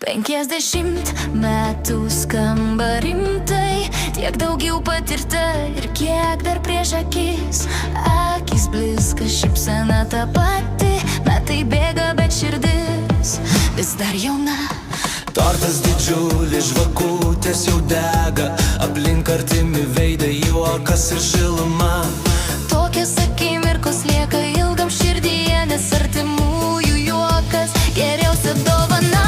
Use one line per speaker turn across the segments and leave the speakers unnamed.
50 metų skamba rimtai, tiek daugiau patirta ir kiek dar prieš akis. Akis blizga, šypsena ta pati, metai bėga, bet širdis vis dar jauna.
Tortas didžiulis, žvakutės jau dega, aplink artimi veidai, juokas ir šiluma.
Tokios akimirkos lieka ilgam širdyje, nes artimųjų juokas geriausia dovana.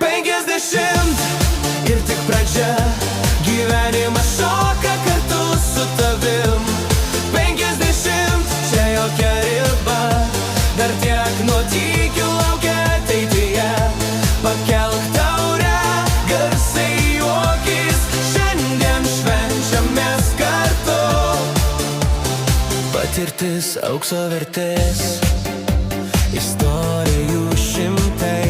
50 ir tik pradžia, gyvenimas šoka kartu su tavim. 50 čia jokia riba, dar tiek nuotykių laukia ateityje. Pakelk taurę, garsai juokis, šiandien švenčiamės kartu. Patirtis aukso vertės, istorijų šimtai.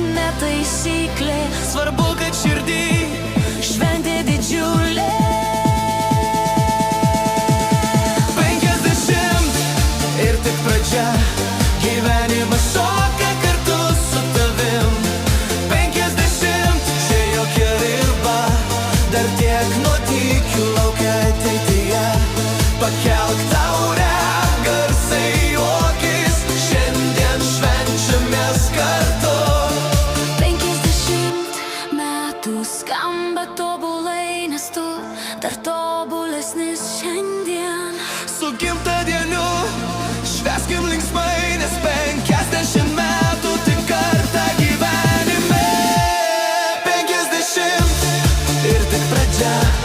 Ne taisyklė, svarbu, kad širdį šventė didžiulė.
50 ir tik pradžia, gyvenimas šoka kartu su tavim. 50 čia jokia riba, dar tiek nuotykių laukia ateityje. Pakelk taurę, garsai juokis, šiandien švenčiamės kartu.
Skamba tobulai, nes tu dar tobulesnis šiandien.
Su gimtadieniu švęskim linksmai, nes 50 metų tik kartą gyvenime. 50 ir tik pradžia.